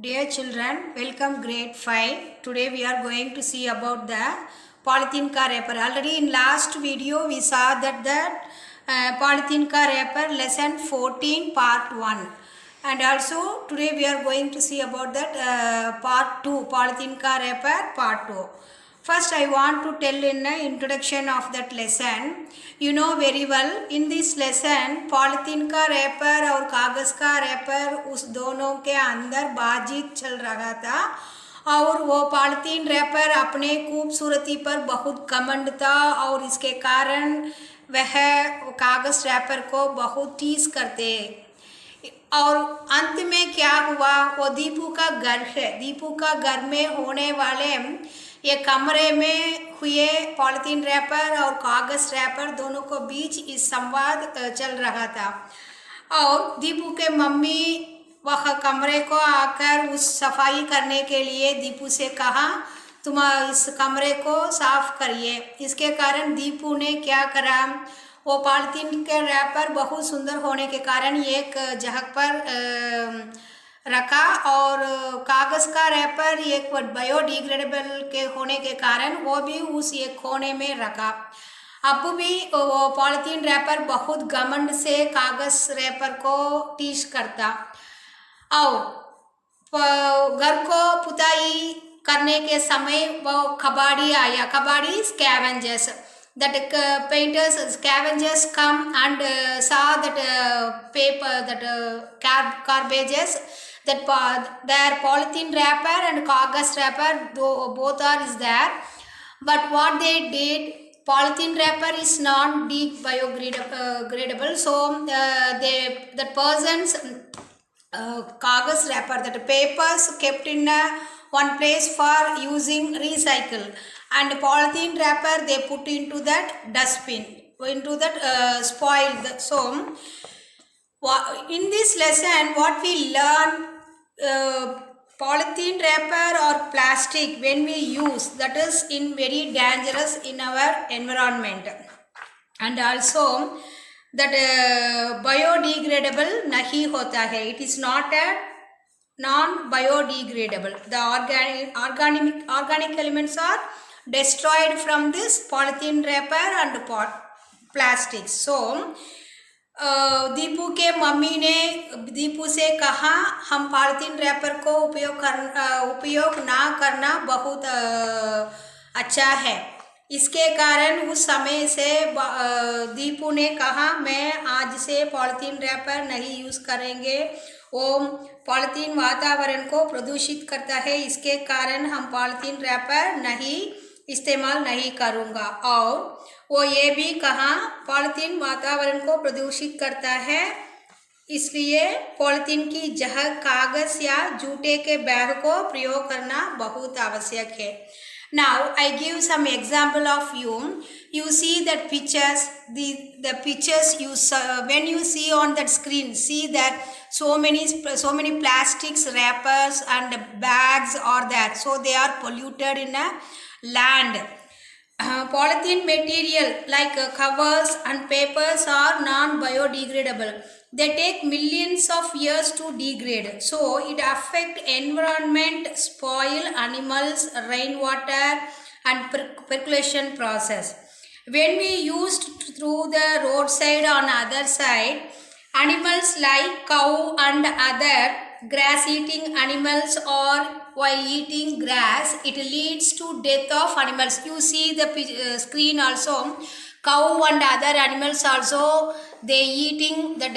Dear children, welcome grade 5. Today we are going to see about the polythene car wrapper. Already in last video we saw that polythene car wrapper lesson 14 part 1. And also today we are going to see about that part 2 polythene car wrapper part 2. First I want to tell in the introduction of that lesson. You know very well in this lesson polythene का wrapper और कागज़ का wrapper उस दोनों के अंदर बातचीत चल रहा था और वो पॉलिथीन रैपर अपने खूबसूरती पर बहुत घमंड था और इसके कारण वह कागज़ रैपर को बहुत टीज करते और अंत में क्या हुआ। वो दीपू का घर है, दीपू का घर में होने वाले ये कमरे में हुए पॉलिथीन रैपर और कागज़ रैपर दोनों को बीच इस संवाद चल रहा था और दीपू के मम्मी वह कमरे को आकर उस सफाई करने के लिए दीपू से कहा तुम इस कमरे को साफ करिए। इसके कारण दीपू ने क्या करा, वो पॉलिथीन के रैपर बहुत सुंदर होने के कारण एक जगह पर रखा और कागज़ का रैपर एक बायोडिग्रेडेबल के होने के कारण वो भी उस एक कोने में रखा। अब भी वो पॉलिथीन रैपर बहुत घमंड से कागज़ रैपर को टीच करता और घर को पुताई करने के समय वो कबाड़ी आया, कबाड़ी scavengers that painters scavengers come and saw that paper that garbages that their polythene wrapper and kagas wrapper both are is there, but what they did, polythene wrapper is non biodegradable, so that person's kagas wrapper, that papers kept in one place for using recycle, and polythene wrapper they put into that dustbin, into that spoiled. So in this lesson what we learn, polythene wrapper or plastic when we use, that is in very dangerous in our environment, and also that biodegradable nahi hota hai, it is not a non-biodegradable. The organic elements are destroyed from this polythene wrapper and plastic. So Deepu के mummy ने दीपू से कहा हम polythene wrapper को उपयोग ना करना बहुत अच्छा है। इसके कारण उस समय से दीपू ने कहा मैं आज से पॉलिथीन रैपर नहीं यूज़ करेंगे, वो पॉलिथीन वातावरण को प्रदूषित करता है, इसके कारण हम पॉलिथीन रैपर नहीं इस्तेमाल नहीं करूँगा। और वो ये भी कहा पॉलिथीन वातावरण को प्रदूषित करता है, इसलिए पॉलिथीन की जगह कागज़ या जूटे के बैग को प्रयोग करना बहुत आवश्यक है। Now I give some example of you. You see that pictures, the pictures you when you see on that screen, see that so many plastics wrappers and bags are there, so they are polluted in a land. Polythene material like covers and papers are non-biodegradable. They take millions of years to degrade, so it affect environment, spoil animals, rainwater and percolation process. When we used through the roadside on other side, animals like cow and other grass-eating animals or while eating grass, it leads to death of animals. You see the screen also, cow and other animals also they eating that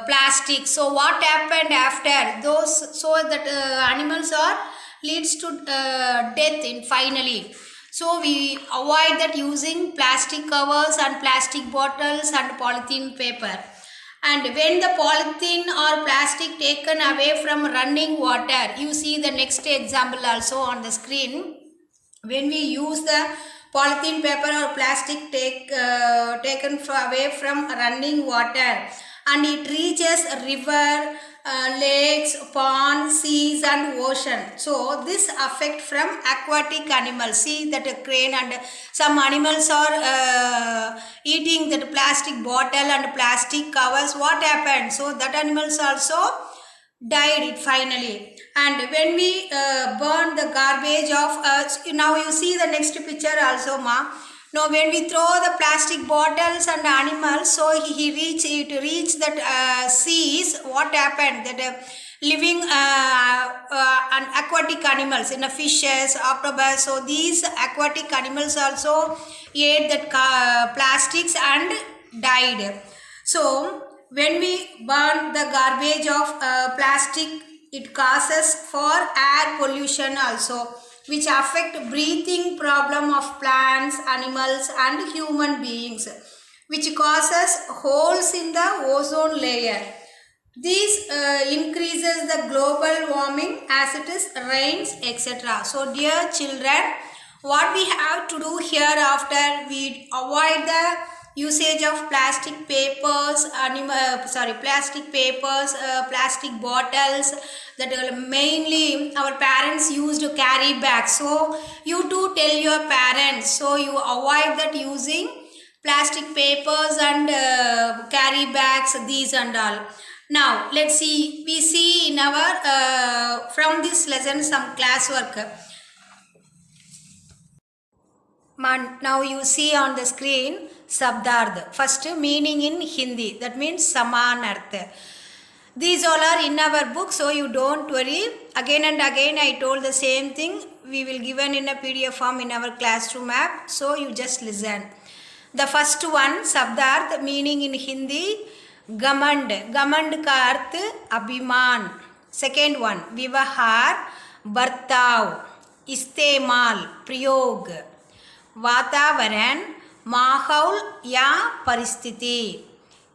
plastic. So what happened after those? So that animals are leads to death in finally. So we avoid that using plastic covers and plastic bottles and polythene paper. And when the polythene or plastic taken away from running water, you see the next example also on the screen. When we use the polythene paper or plastic taken away from running water and it reaches river, lakes, ponds, seas and ocean. So this affect from aquatic animals. See that a crane and some animals are eating that plastic bottle and plastic covers. What happened? So that animals also died it finally. And when we burn the garbage of now you see the next picture also, ma. Now when we throw the plastic bottles and animals, so he reach that seas, what happened that living and aquatic animals in the fishes, octopus, so these aquatic animals also ate that plastics and died. So when we burn the garbage of plastic, it causes for air pollution also, which affect breathing problem of plants, animals and human beings, which causes holes in the ozone layer. This increases the global warming as it is rains, etc. So dear children, what we have to do hereafter, we avoid the usage of plastic papers, plastic bottles that mainly our parents used to carry back. So you too tell your parents, so you avoid that using plastic papers and carry bags, these and all. Now let's see, we see in our from this lesson some classwork. Now you see on the screen Sabdard. First meaning in Hindi, that means Samanartha. These all are in our book, so you don't worry. Again and again I told the same thing. We will given in a PDF form in our classroom app, so you just listen. The first one, Sabdarth, meaning in Hindi, Gamand. Gamand ka arth Abhiman. Second one, Vivahar, Bartav, Istemal, Priyog. वातावरण माहौल या परिस्थिति.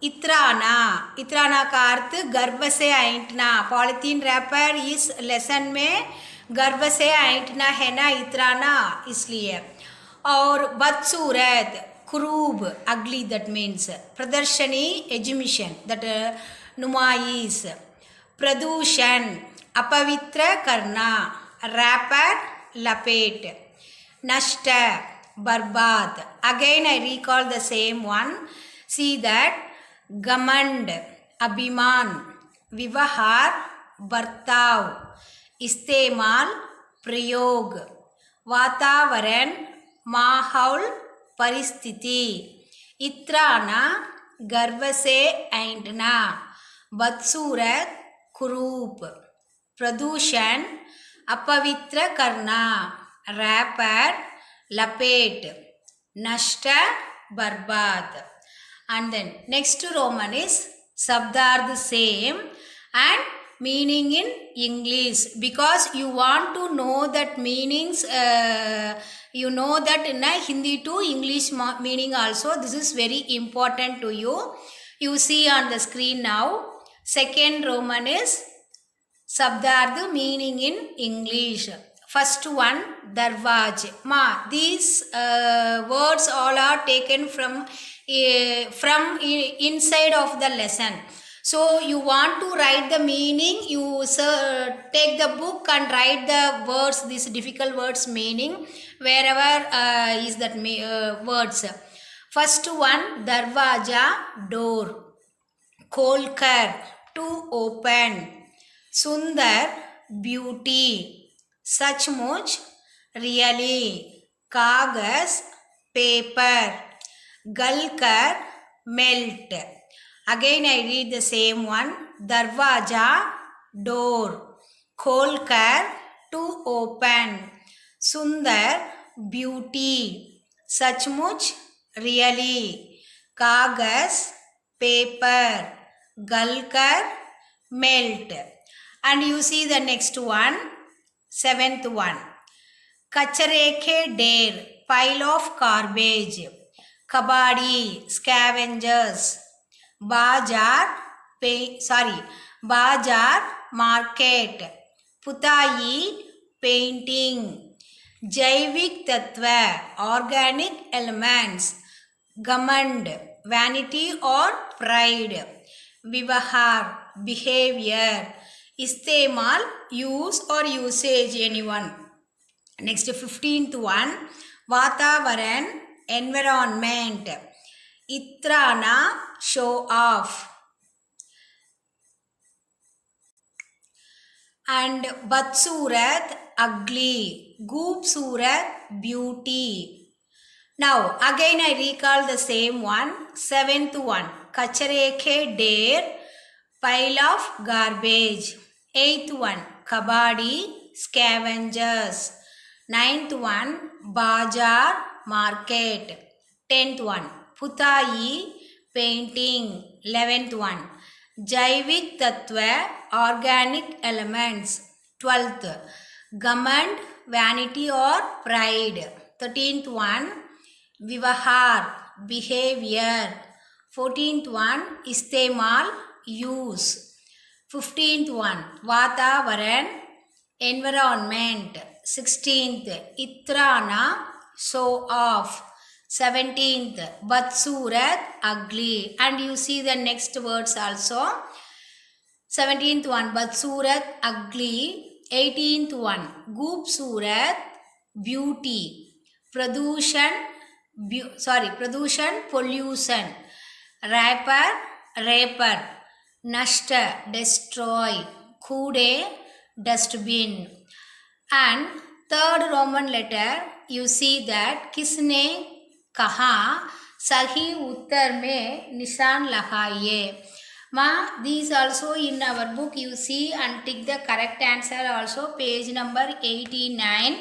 इत्राना का अर्थ गर्भ से ऐंठना. Polythene wrapper इस lesson में गर्भ से ऐंठना है ना, इत्राना, इसलिए. और बदसूरत, कुरूब, अगली, दैट मीन्स. प्रदर्शनी, एग्जिबिशन, दैट नुमाइश. प्रदूषण, अपवित्र करना. रैपर, लपेट. नष्ट, Barbad. Again I recall the same one. See that Gamand, Abhiman, Vivahar, Bartav, Istemal, Prayog, Vatavaran, Mahaul, Paristiti, Itrana, Garvase Aintna, Batsurat, Kurup, Pradushan, Apavitra Karna, Rapper, Lapet, Nashta, Barbad. And then next Roman is Sabdard, same, and meaning in English, because you want to know that meanings, you know that in a Hindi to English meaning also. This is very important to you. You see on the screen now. Second Roman is Sabdard, meaning in English. First one, Darvaj. Ma, these words all are taken from inside of the lesson. So you want to write the meaning, you take the book and write the words, these difficult words meaning, wherever is that words. First one, Darvaja, door. Kolkar, to open. Sundar, beauty. Sachmuch, really. Kagas, paper. Galkar, melt. Again I read the same one. Darwaja, door. Kholkar, to open. Sundar, beauty. Sachmuch, really. Kagas, paper. Galkar, melt. And you see the next one. Seventh one. Kachare ke dare, pile of garbage. Kabadi, scavengers. Bajar, Bajar, market. Putai, painting. Jaivik Tattva, organic elements. Gamand, vanity or pride. Vivahar, behavior. Istemal, use or usage, anyone. Next, 15th one. Vatavaran, environment. Itrana, show off. and Badsurat ugly, Goopsurat beauty. Now again I recall the same one. Seventh one, Kachare ke dare, pile of garbage. Eighth one, Kabadi, scavengers. Ninth one, Bajar, market. 10th one, Putai, painting. 11th one, Jaivik Tattva, organic elements. 12th, Gamand, vanity or pride. 13th one, Vivahar, behavior. 14th one, Istemal, use. 15th one, Vatavaran, environment. 16th, Itrana, show off. 17th, Badsurat, ugly. And you see the next words also. 17th one, Badsurat, ugly. 18th one, Goopsurat, beauty. Pradushan, pollution. Raper. Nashta, destroy. Kude, dustbin. And third Roman letter, you see that किसने कहा, सही उत्तर में निशान लगाइए. Ma, these also in our book you see and tick the correct answer also. Page number 89.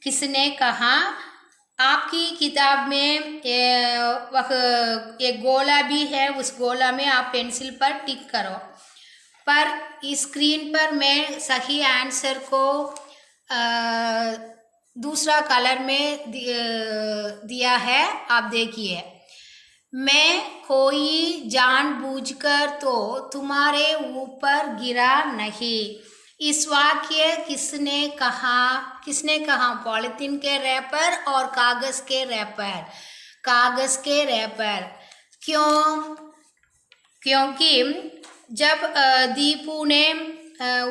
किसने कहा, आपकी किताब में एक गोला भी है, उस गोला में आप पेंसिल पर टिक करो. पर इस स्क्रीन पर मैं सही आंसर को दूसरा कलर में दिया है, आप देखिए. मैं कोई जानबूझकर तो तुम्हारे ऊपर गिरा नहीं. इस वाक्य किसने कहा? पॉलिथीन के रैपर और कागज के रैपर. क्योंकि जब दीपू ने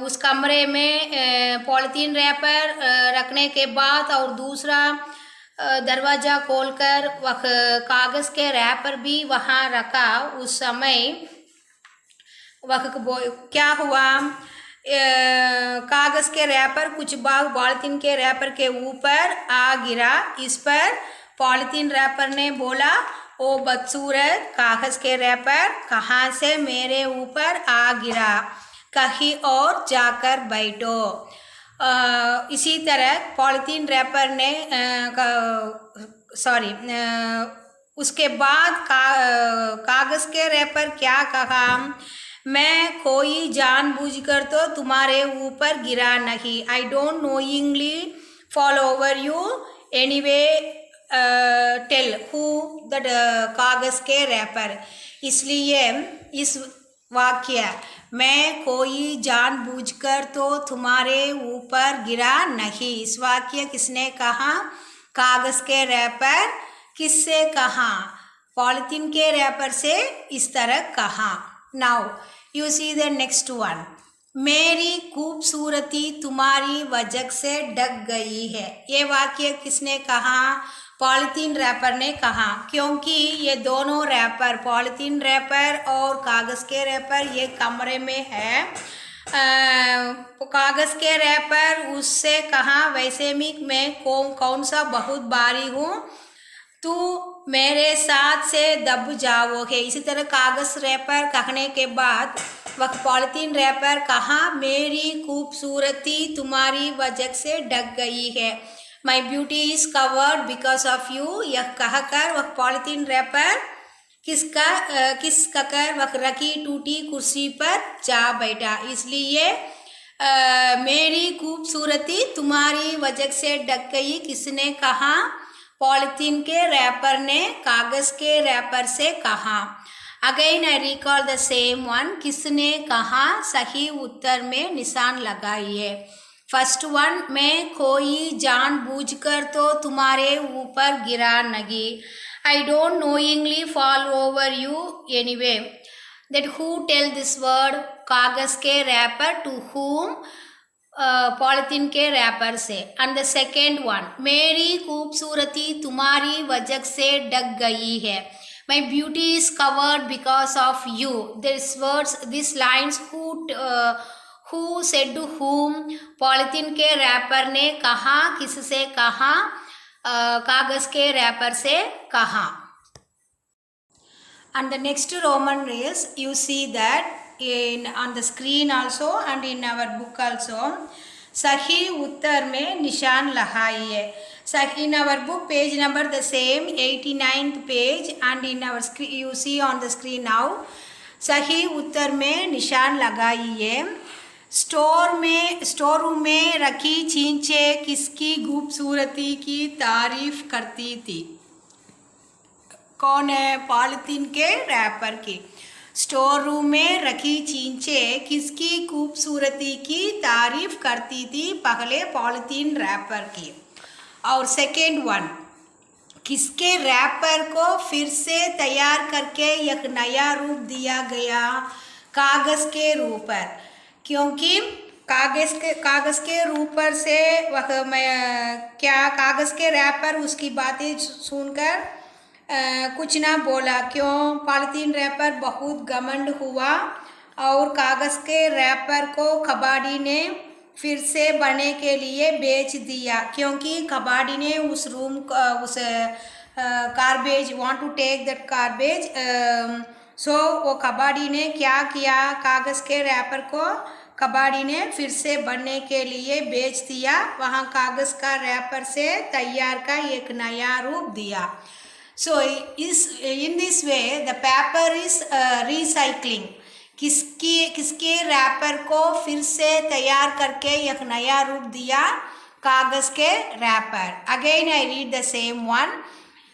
उस कमरे में पॉलिथीन रैपर रखने के बाद और दूसरा दरवाज़ा खोलकर वह कागज़ के रैपर भी वहाँ रखा, उस समय वह क्या हुआ, कागज़ के रैपर कुछ भाग पॉलिथीन के रैपर के ऊपर आ गिरा. इस पर पॉलिथीन रैपर ने बोला, ओ बदसूरत कागज़ के रैपर कहाँ से मेरे ऊपर आ गिरा, कहीं और जाकर बैठो. इसी तरह पॉलिथीन रैपर ने उसके बाद कागज़ के रैपर क्या कहा, मैं कोई जानबूझकर तो तुम्हारे ऊपर गिरा नहीं. I don't knowingly fall over you anyway, tell who the कागज़ के रैपर. इसलिए इस वाक्य मैं कोई जानबूझकर तो तुम्हारे ऊपर गिरा नहीं, इस वाक्य किसने कहा, कागज़ के रैपर. किससे कहा, पॉलिथीन के रैपर से इस तरह कहा. Now you see the next one. मेरी खूबसूरती तुम्हारी वजह से ढक गई है. ये वाक्य किसने कहा, पॉलिथीन रैपर ने कहा. क्योंकि ये दोनों रैपर, पॉलिथीन रैपर और कागज़ के रैपर, ये कमरे में है. कागज़ के रैपर उससे कहा, वैसे मैं कौन सा बहुत भारी हूँ, तू मेरे साथ से दब जाओगे. इसी तरह कागज़ रैपर कहने के बाद वह पॉलिथीन रैपर कहा, मेरी खूबसूरती तुम्हारी वजह से ढक गई है, my beauty is covered because of you. यह कहकर वह पॉलिथीन रैपर किस कहकर वह रखी टूटी कुर्सी पर जा बैठा. इसलिए मेरी खूबसूरती तुम्हारी वजह से ढक गई किसने कहा, पॉलिथीन के रैपर ने कागज़ के रैपर से कहा. Again I recall the same one. किसने कहा, सही उत्तर में निशान लगाइए. फर्स्ट वन, मैं कोई जानबूझकर तो तुम्हारे ऊपर गिरा नहीं. I don't knowingly fall over you anyway. That who tell this word, कागज़ के रैपर, टू हुम, पॉलिथीन के रैपर से. एंड द सेकेंड वन, मेरी खूबसूरती तुम्हारी वजह से ढक गई है, my beauty is covered because of you. This words, this lines, who said to whom, polythene के रैपर ने कहा, किससे कहा, कागज के रैपर से कहा. And the next Roman is, you see that on the screen also and in our book also, सही उत्तर में निशान लगाइए. In our book page number the same 89th page and in our screen you see on the screen now, सही उत्तर में निशान लगाइए. स्टोर रूम में रखी चीजें किसकी खूबसूरती की तारीफ करती थी? कौन है? पॉलिथीन के रैपर की. स्टोर रूम में रखी चीजें किसकी खूबसूरती की तारीफ करती थी? पहले पॉलिथीन रैपर की. और सेकेंड वन, किसके रैपर को फिर से तैयार करके एक नया रूप दिया गया? कागज के ऊपर. क्योंकि कागज के ऊपर से वह क्या कागज के रैपर उसकी बातें सुनकर कुछ ना बोला. क्यों? पॉलिथीन रैपर बहुत घमंड हुआ और कागज के रैपर को कबाड़ी ने फिर से बनने के लिए बेच दिया. क्योंकि कबाड़ी ने उस उस garbage want to take that garbage. So वो कबाड़ी ने क्या किया? कागज के रैपर को कबाड़ी ने फिर से बनने के लिए बेच दिया. वहाँ कागज का रैपर से तैयार का एक नया रूप दिया. So in this way the paper is recycling. किसके रैपर को फिर से तैयार करके एक नया रूप दिया? कागज के wrapper. Again I read the same one.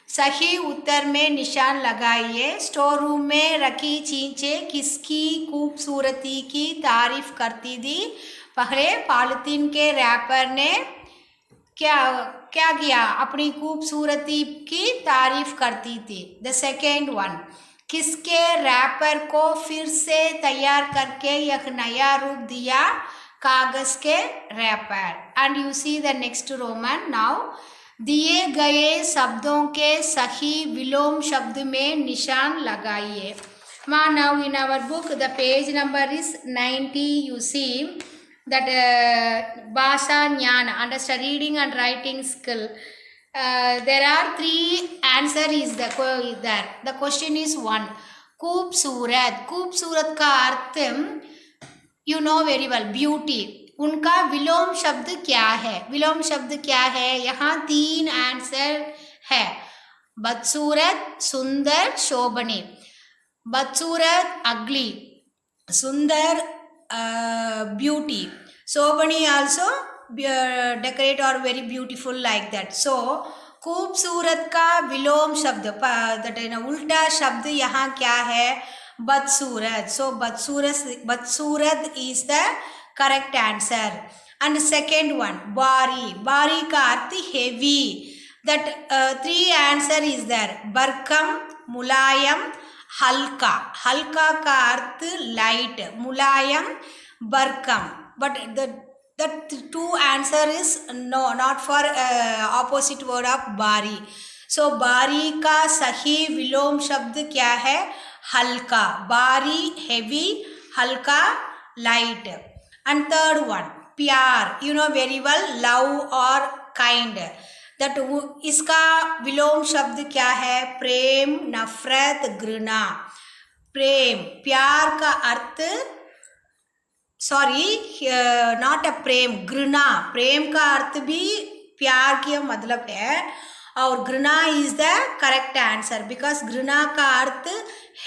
सही उत्तर में निशान लगाइए. स्टोर रूम में रखी चीजें किसकी खूबसूरती की तारीफ करती थी? पहले पॉलिथीन के रैपर ने क्या किया? अपनी खूबसूरती की तारीफ करती थी. द सेकेंड वन, किसके रैपर को फिर से तैयार करके एक नया रूप दिया? कागज के wrapper. And you see the next roman now. दिए गए शब्दों के सही विलोम शब्द में निशान लगाइए. Now in our book the page number is 90. You see that Bhasha Jnana, understand reading and writing skill. There are three answers there. The question is one. खूबसूरत. खूबसूरत का अर्थ you know very well, beauty. उनका विलोम शब्द क्या है? विलोम शब्द क्या है? यहाँ तीन आंसर है. बदसूरत, सुंदर, शोभनी. बदसूरत ugly, सुंदर beauty. Sobhani also decorate or very beautiful like that. So खूबसूरत का विलोम शब्द उल्टा शब्द यहाँ क्या है? बदसूरत. So बदसूरत is the correct answer. And second one, bari. Bari का अर्थ heavy. That three answer is there. बरकम, मुलायम, हल्का. हल्का का अर्थ लाइट, मुलायम, बरकम. But the two answer is no, not for opposite word of बारी. So बारी का सही विलोम शब्द क्या है? हल्का. बारी heavy, हल्का light. And third one, प्यार. You know very well, love or kind. that इसका विलोम शब्द क्या है? प्रेम, नफरत, घृणा. प्रेम, प्यार का अर्थ नॉट अ प्रेम, घृणा. प्रेम का अर्थ भी प्यार की मतलब है और घृणा is the correct answer because घृणा का अर्थ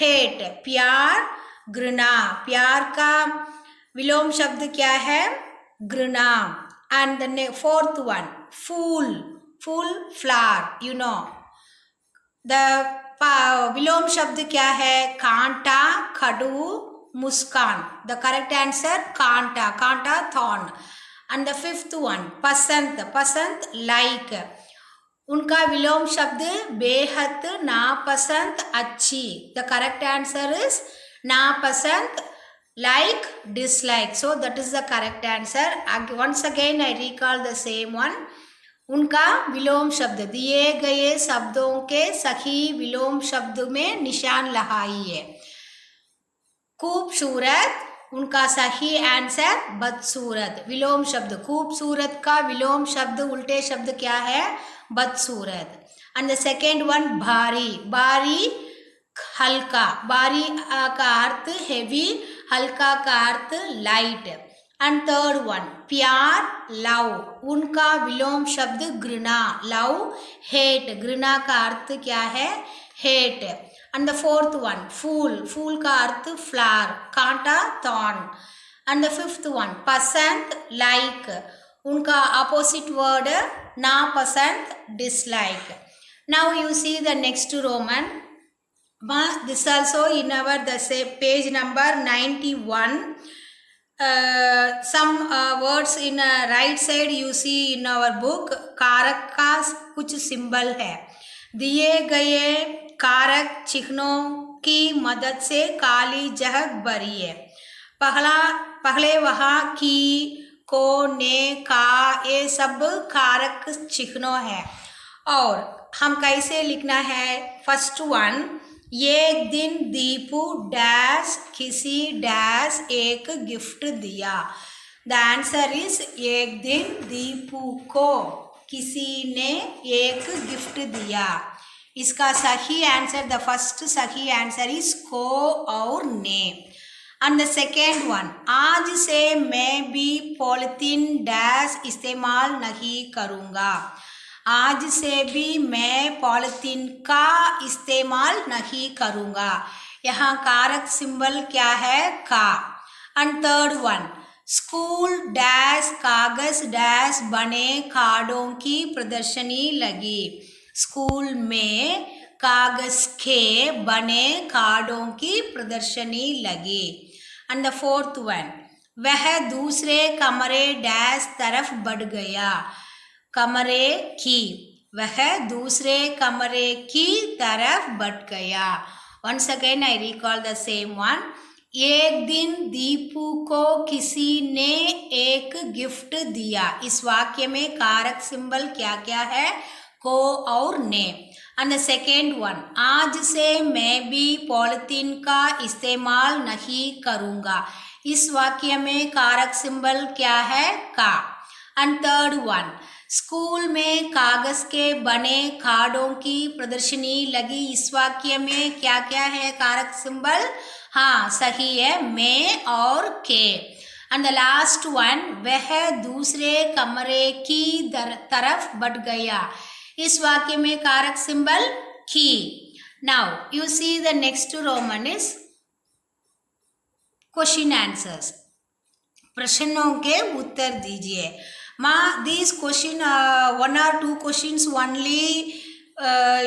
हेट. प्यार, घृणा. प्यार का विलोम शब्द क्या है? घृणा. एंड द फोर्थ वन, फूल. फूल, फ्लावर. यू नो द विलोम शब्द क्या है? कांटा, खड़ू, मुस्कान. द करेक्ट आंसर कांटा. कांटा, thorn. And the fifth one, पसंद. पसंद, लाइक. उनका विलोम शब्द बेहद, नापसंद, अच्छी. द करेक्ट आंसर इज नापसंद, like, dislike. So that is the correct answer. Once again I recall the same one. उनका विलोम शब्द. दिए गए शब्दों के सही विलोम शब्द में निशान लगाइए. खूबसूरत, उनका सही आंसर बदसूरत। विलोम शब्द, खूबसूरत का विलोम शब्द उल्टे शब्द क्या है? बदसूरत। एंड द सेकेंड वन भारी, भारी हल्का, भारी का अर्थ हेवी, हल्का का अर्थ लाइट। एंड थर्ड वन प्यार लव, उनका विलोम शब्द घृणा, लव हेट, घृणा का अर्थ क्या है? Hate. And the fourth one फूल, फूल का अर्थ फ्लावर, कांटा thorn. And the fifth one पसंद लाइक, उनका ऑपोजिट वर्ड ना पसंद dislike. Now you see the next roman. This also in our page number 91. Some words in right side you see in our book. कारक का कुछ symbol है। दिए गए कारक चिन्हों की मदद से काली जगह भरी है। पहले वहाँ की, को, ने, का, ये सब कारक चिन्हों है। और हम कैसे लिखना है? फर्स्ट वन, एक दिन दीपू डैश किसी डैश एक गिफ्ट दिया। द आंसर इज एक दिन दीपू को किसी ने एक गिफ्ट दिया। इसका सही आंसर, द फर्स्ट सही आंसर इज को और ने। एंड द सेकेंड वन, आज से मैं भी पॉलिथीन डैश इस्तेमाल नहीं करूँगा। आज से भी मैं पॉलिथीन का इस्तेमाल नहीं करूँगा। यहाँ कारक सिंबल क्या है? का। And third one, school dash कागज डैश बने कार्डों की प्रदर्शनी लगी। स्कूल में कागज के बने कार्डों की प्रदर्शनी लगी। एंड द फोर्थ वन, वह दूसरे कमरे डैश तरफ बढ़ गया। कमरे की, वह दूसरे कमरे की तरफ बढ़ गया। Once again I recall the same one. एक दिन दीपू को किसी ने एक गिफ्ट दिया। इस वाक्य में कारक सिंबल क्या क्या है? को और ने। एंड द सेकेंड वन, आज से मैं भी पॉलिथीन का इस्तेमाल नहीं करूँगा। इस वाक्य में कारक सिंबल क्या है? का। एंड थर्ड वन, स्कूल में कागज के बने कार्डों की प्रदर्शनी लगी। इस वाक्य में क्या क्या है कारक सिंबल? हाँ सही है, में और के। एंड द लास्ट वन, वह दूसरे कमरे की तरफ बढ़ गया। इस वाक्य में कारक सिंबल की। Now you see the next Roman is question answers. प्रश्नों के उत्तर दीजिए। These question, one or two questions only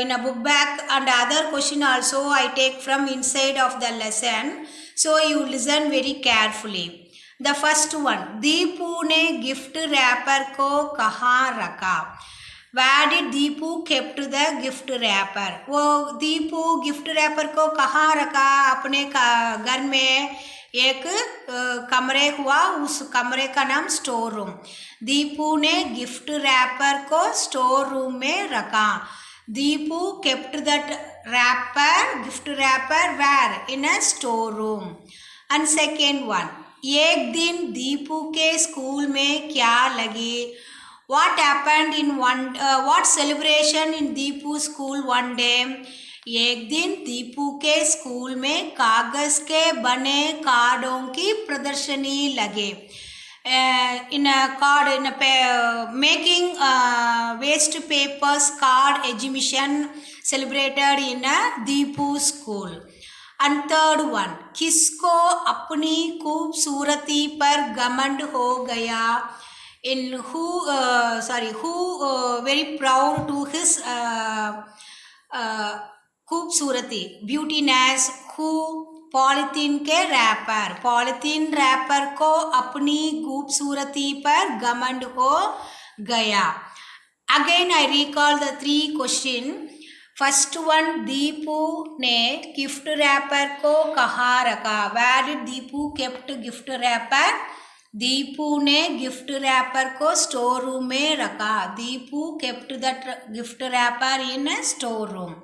in a book bag, and other question also I take from inside of the lesson. So you listen very carefully. The first one, Deepu ने gift wrapper को कहाँ रखा? Where did Deepu kept the gift wrapper? वो Deepu gift wrapper को कहाँ रखा? अपने घर में एक कमरे हुआ, उस कमरे का नाम स्टोर रूम। दीपू ने गिफ्ट रैपर को स्टोर रूम में रखा। Deepu kept that wrapper, gift wrapper where? In a store room. And second one, एक दिन दीपू के स्कूल में क्या लगी? What happened in what celebration in Deepu school one day? एक दिन दीपू के स्कूल में कागज के बने कार्डों की प्रदर्शनी लगे। in a card, in a making waste papers card exhibition celebrated in a Deepu school. And third one, किसको अपनी खूबसूरती पर घमंड हो गया? In who very proud to his खूबसूरती, ब्यूटीनेस। who? पॉलिथीन के रैपर, पॉलिथीन रैपर को अपनी खूबसूरती पर घमंड हो गया। Again I recall the 3 question. First one, Deepu ने गिफ्ट रैपर को कहाँ रखा? Where did Deepu kept gift wrapper? Deepu ने गिफ्ट रैपर को स्टोर रूम में रखा। Deepu kept that gift wrapper in a store room.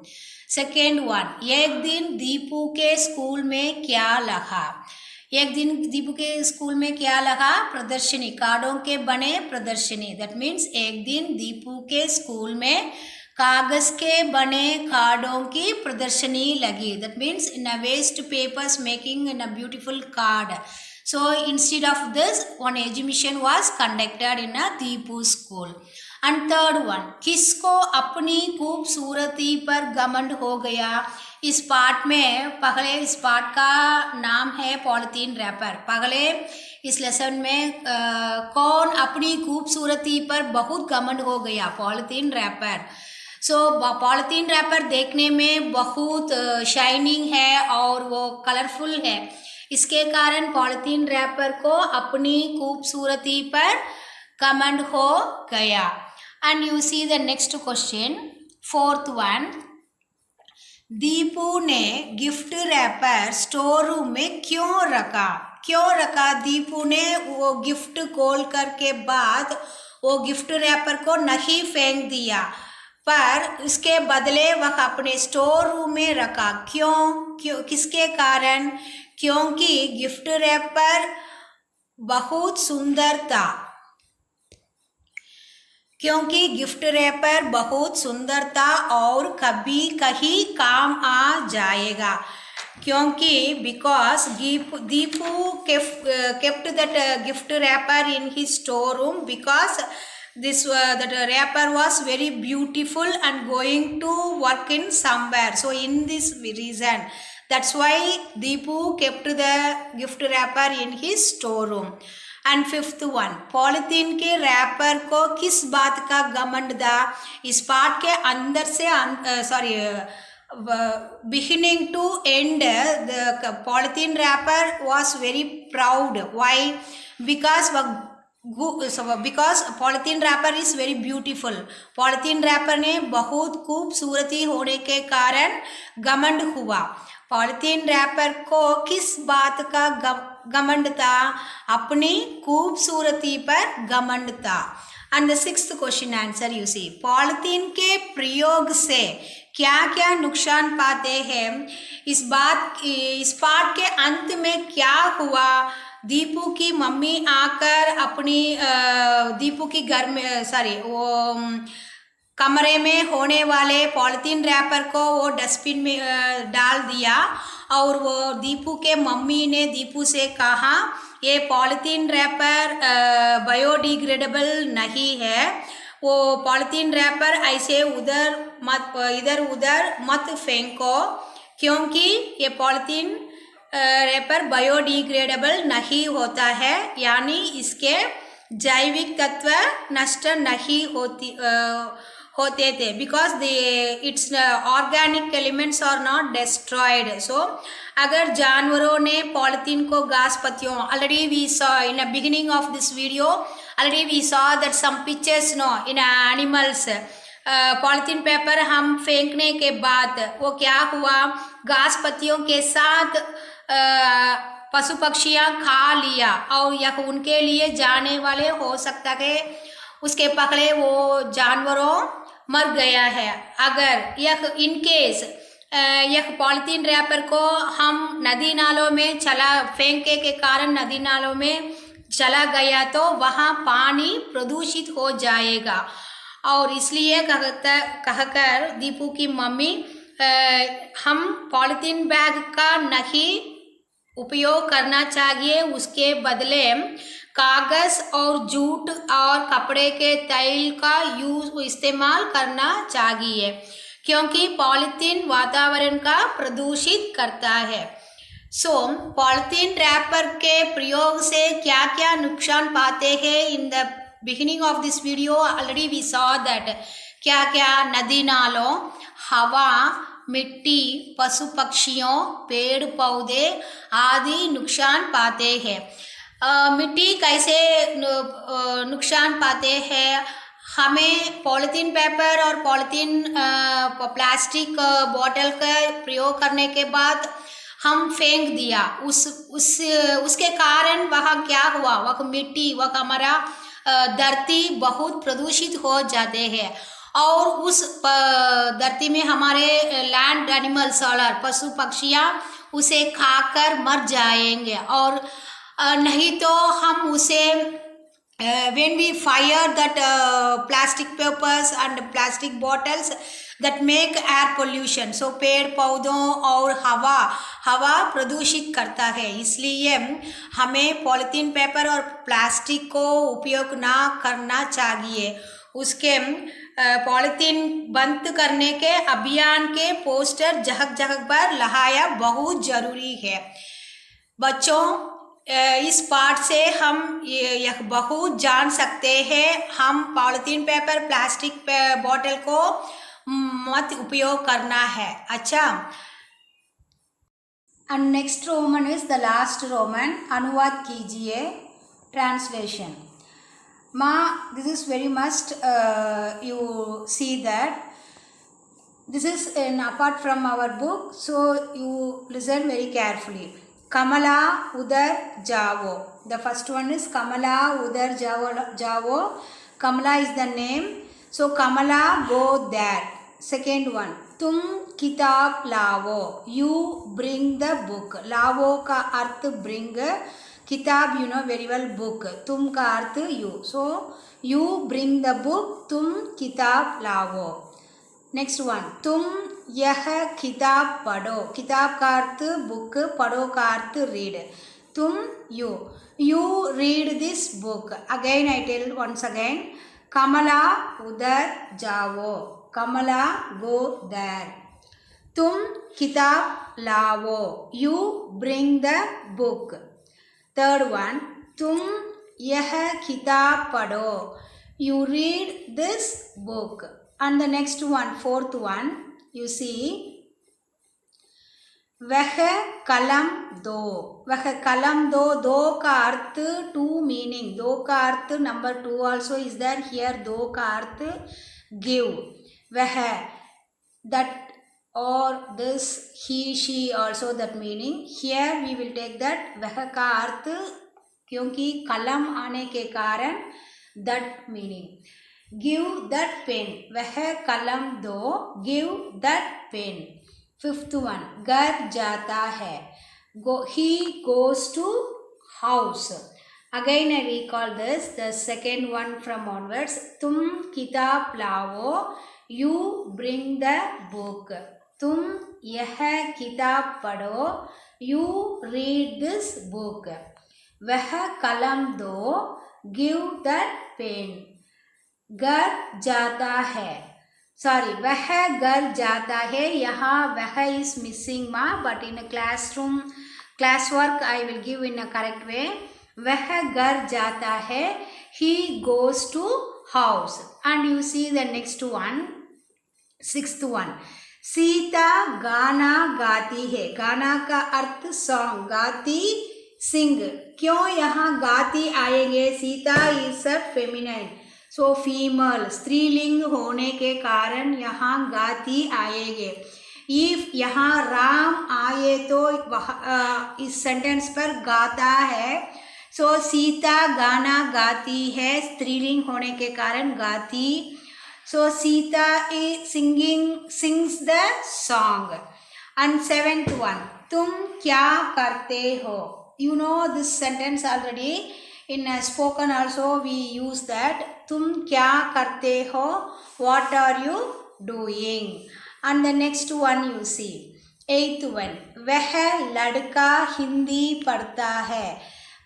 Second one, एक दिन दीपू के स्कूल में क्या लगा? एक दिन दीपू के स्कूल में क्या लगा? प्रदर्शनी, कार्डों के बने प्रदर्शनी। दैट मीन्स एक दिन दीपू के स्कूल में कागज के बने कार्डों की प्रदर्शनी लगी। That means in a waste papers making in a beautiful card. So instead of this, one exhibition was conducted in a Deepu school. And third one, किसको अपनी खूबसूरती पर घमंड हो गया? इस पार्ट में पहले, इस पार्ट का नाम है पॉलिथीन रैपर। पहले इस लेसन में कौन अपनी खूबसूरती पर बहुत घमंड हो गया? Polythene wrapper. So polythene wrapper देखने में बहुत शाइनिंग है और वो कलरफुल है, इसके कारण पॉलिथीन रैपर को अपनी खूबसूरती पर घमंड हो गया। And you see the next question, fourth one, Deepu ने गिफ्ट रैपर स्टोर रूम में क्यों रखा? क्यों रखा? दीपू ने वो गिफ्ट खोल कर के बाद वो गिफ्ट रैपर को नहीं फेंक दिया, पर उसके बदले वह अपने स्टोर रूम में रखा। क्यों? किसके कारण? क्योंकि गिफ्ट रैपर बहुत सुंदर था। क्योंकि गिफ्ट रैपर बहुत सुंदर था और कभी कहीं काम आ जाएगा। क्योंकि because Deepu kept that gift wrapper in his storeroom because that wrapper was very beautiful and going to work in somewhere. So in this reason, that's why Deepu kept the gift wrapper in his storeroom. And fifth one, polythene के wrapper को किस बात का घमंड था? इस part के अंदर से beginning to end, the polythene wrapper was very proud. Why? Because polythene wrapper is very beautiful. polythene wrapper ने बहुत खूबसूरती होने के कारण घमंड हुआ। पॉलिथीन रैपर को किस बात का घमंड था? अपनी खूबसूरती पर घमंड था। And the sixth question answer you see, polythene के प्रयोग से क्या क्या नुकसान पाते हैं? इस पाठ के अंत में क्या हुआ? दीपू की मम्मी आकर अपनी दीपू की घर में कमरे में होने वाले पॉलिथीन रैपर को वो डस्टबिन में डाल दिया और वो दीपू के मम्मी ने दीपू से कहा ये पॉलिथीन रैपर बायोडिग्रेडेबल नहीं है, वो पॉलिथीन रैपर ऐसे इधर उधर मत फेंको क्योंकि ये पॉलिथीन रैपर बायोडिग्रेडेबल नहीं होता है, यानी इसके जैविक तत्व नष्ट नहीं होते थे, because it's organic elements are not destroyed. So अगर जानवरों ने पॉलिथीन को घास पत्तियों, already we saw in the beginning of this video, already we saw that some pictures in animals, polythene paper हम फेंकने के बाद वो क्या हुआ, घास पत्तियों के साथ पशु पक्षियाँ खा लिया और यह उनके लिए जाने वाले हो सकता है उसके पकड़े वो जानवरों मर गया है। अगर यह इनकेस यह पॉलिथीन रैपर को हम नदी नालों में फेंके के कारण नदी नालों में चला गया तो वहाँ पानी प्रदूषित हो जाएगा, और इसलिए कहकर दीपू की मम्मी हम पॉलिथीन बैग का नहीं उपयोग करना चाहिए, उसके बदले कागज और जूट और कपड़े के तैल का इस्तेमाल करना चाहिए क्योंकि पॉलिथीन वातावरण का प्रदूषित करता है। सो पॉलिथीन रैपर के प्रयोग से क्या क्या नुकसान पाते हैं? In the beginning of this video already we saw that क्या क्या नदी नालों, हवा, मिट्टी, पशु पक्षियों, पेड़ पौधे आदि नुकसान पाते हैं। मिट्टी कैसे नुकसान पाते हैं? हमें पॉलिथीन पेपर और पॉलिथीन प्लास्टिक बॉटल का प्रयोग करने के बाद हम फेंक दिया, उसके कारण वह क्या हुआ, वह मिट्टी, वह हमारा धरती बहुत प्रदूषित हो जाते हैं। और उस धरती में हमारे लैंड एनिमल्स और पशु पक्षियाँ उसे खाकर मर जाएंगे, और नहीं तो हम उसे when we fire that plastic papers and plastic bottles that make air pollution, so पेड़ पौधों और हवा प्रदूषित करता है, इसलिए हमें पॉलीथीन पेपर और प्लास्टिक को उपयोग ना करना चाहिए। उसके पॉलीथीन बंद करने के अभियान के पोस्टर जगह जगह पर लगाया बहुत जरूरी है। बच्चों, इस पाठ से हम यह बहुत जान सकते हैं, हम पॉलीथीन पेपर प्लास्टिक बॉटल को मत उपयोग करना है। अच्छा, and next Roman is the last Roman. अनुवाद कीजिए, ट्रांसलेशन। माँ, this is very must you see that this is an apart from our book, so you listen very carefully. Kamala udhar jao. The first one is Kamala udhar jao. Kamala is the name, so Kamala go there. Second one, tum kitab lao. You bring the book. Lao ka arth bring, kitab you know very well, book. Tum ka arth you, so you bring the book. Tum kitab lao. Next one, तुम यह किताब पढ़ो। किताब का अर्थ book, पढ़ो का अर्थ read. तुम you read this book. Again I tell once again, Kamala उधर जाओ। Kamala go there. तुम किताब लाओ। You bring the book. Third one, तुम यह किताब पढ़ो। You read this book. And the next one, fourth one, you see, वह कलम दो। वह कलम दो। दो का अर्थ टू मीनिंग। दो का अर्थ number two also is there here. दो का अर्थ give. वह, that or this, he she also that meaning. Here we will take that वह का अर्थ, क्योंकि कलम आने के कारण that meaning. Give that pen. वह कलम दो। Give that pen. Fifth one, घर जाता है। He goes to house. Again I recall this, the second one from onwards. तुम किताब लाओ। You bring the book. तुम यह किताब पढ़ो। You read this book. वह कलम दो। Give that pen. घर जाता है, सॉरी वह घर जाता है। यहाँ वह इज मिसिंग माँ, but in a classroom class work I will give in a correct way. वह घर जाता है, he goes to house. And you see the next one, sixth one, Sita गाना गाती है। गाना का अर्थ सॉन्ग, गाती सिंग। क्यों यहाँ गाती आएंगे? Sita is a feminine, so female, स्त्रीलिंग होने के कारण यहाँ गाती आएंगे। इफ यहाँ राम आए तो इस सेंटेंस पर गाता है, सो सीता गाना गाती है, स्त्रीलिंग होने के कारण गाती। So Sita is sings the song. And seventh one, तुम क्या करते हो? You know this sentence already in spoken also we use that. तुम क्या करते हो? What are you doing? And the next one you see, eighth one, वह लड़का हिंदी पढ़ता है।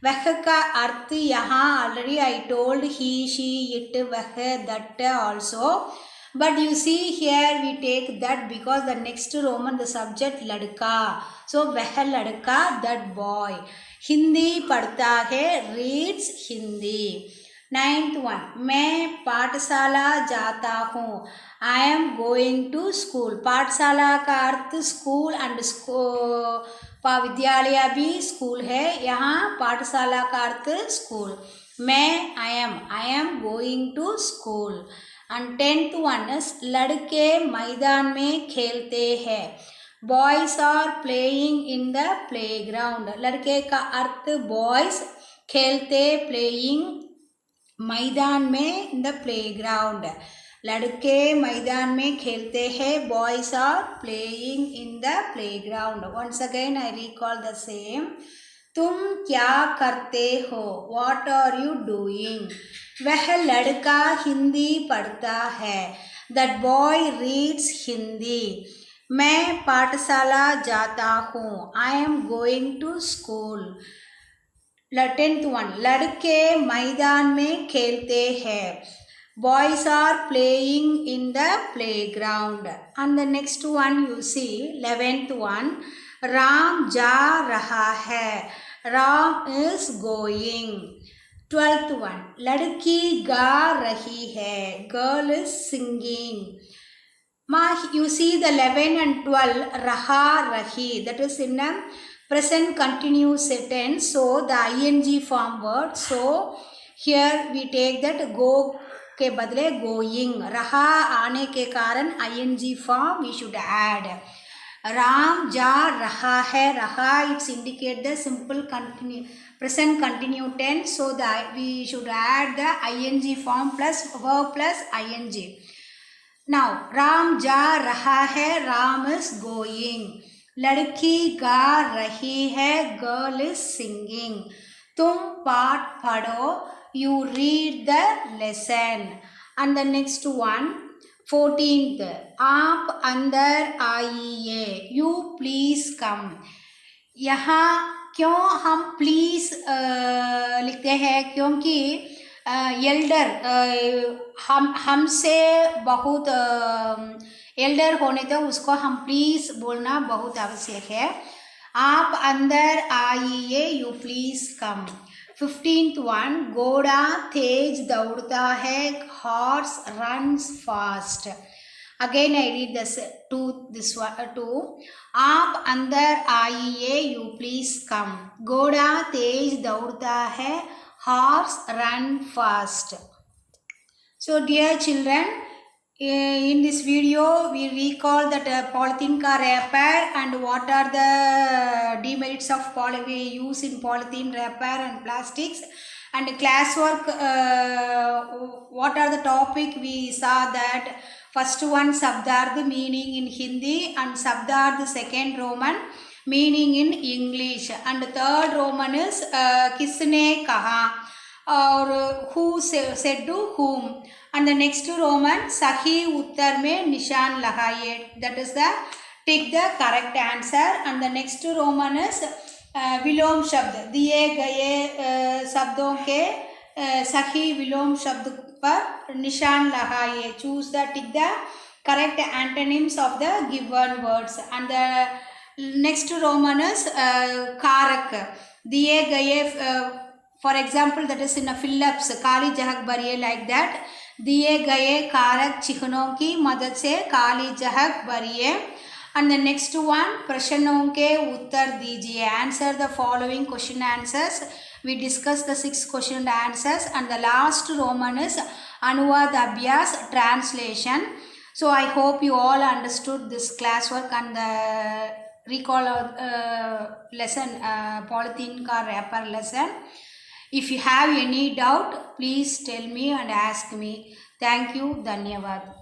वह का अर्थ यहाँ already I told he, she, it, वह, that also. But you see here we take that because the next Roman the subject लड़का, so वह लड़का, that boy, हिंदी पढ़ता है, रीड्स हिंदी। नाइन्थ वन, मैं पाठशाला जाता हूँ। I am going to school. पाठशाला का अर्थ स्कूल एंड विद्यालय भी स्कूल है, यहाँ पाठशाला का अर्थ स्कूल। मैं I am going to school. And tenth one, लड़के मैदान में खेलते हैं। Boys are playing in the playground. लड़के का अर्थ बॉयज, खेलते प्लेइंग मैदान में इन द प्लेग्राउंड। लड़के मैदान में खेलते हैं. Boys are playing in the playground. Once again I recall the same. तुम क्या करते हो? What are you doing? वह लड़का हिंदी पढ़ता है. That boy reads Hindi. मैं पाठशाला जाता हूँ. I am going to school. 10th one. लड़के मैदान में खेलते हैं. Boys are playing in the playground. And the next one you see, 11th one. Ram जा रहा है. Ram is going. 12th one. लड़की गा रही है. Girl is singing. You see the 11 and 12, raha, rahi, that is in a present continuous sentence. So the ing form word. So here we take that go के बदले going. रहा आने के कारण ing form we should add. Ram जा रहा है. रहा it's indicate the simple present continuous tense. So that we should add the ing form plus verb plus ing. Now Ram जा रहा है. Ram is going. लड़की गा रही है. Girl is singing. तुम पाठ पढ़ो. You read the lesson. And the next one, 14th. आप अंदर आइए. You please come. यहाँ क्यों हम प्लीज लिखते हैं? क्योंकि एल्डर हमसे बहुत एल्डर होने तक उसको हम प्लीज बोलना बहुत आवश्यक है. आप अंदर आइए. You please come. 15th one. घोड़ा तेज दौड़ता है. Horse runs fast. Again I read this one too. आप अंदर आइए. You please come. घोड़ा तेज दौड़ता है. Horse run fast. So dear children, in this video we recall that polythene car wrapper and what are the demerits of use in polythene wrapper and plastics, and classwork. What are the topic? We saw that first one Sabdarth meaning in Hindi, and Sabdarth second Roman meaning in English, and third Roman is किसने कहा, और who said to whom, and the next Roman सही उत्तर में निशान लगाइए. That is the take the correct answer. And the next Roman is विलोम शब्द. दिए गए शब्दों के सही विलोम शब्द पर निशान लगाइए. Choose the take the correct antonyms of the given words. And the next Roman is कारक. दिए गए for example that is in a Phillips काली जहक भरिए like that. दिए गए कारक चिन्हों की मदद से काली जहक भरिए. And the next one प्रश्नों के उत्तर दीजिए. Answer the following question answers. We discuss the 6 question answers. And the last Roman is Anuvad Abhyas, translation. So I hope you all understood this classwork and the recall lesson, polythene car wrapper lesson. If you have any doubt, please tell me and ask me. Thank you. Dhanyavad.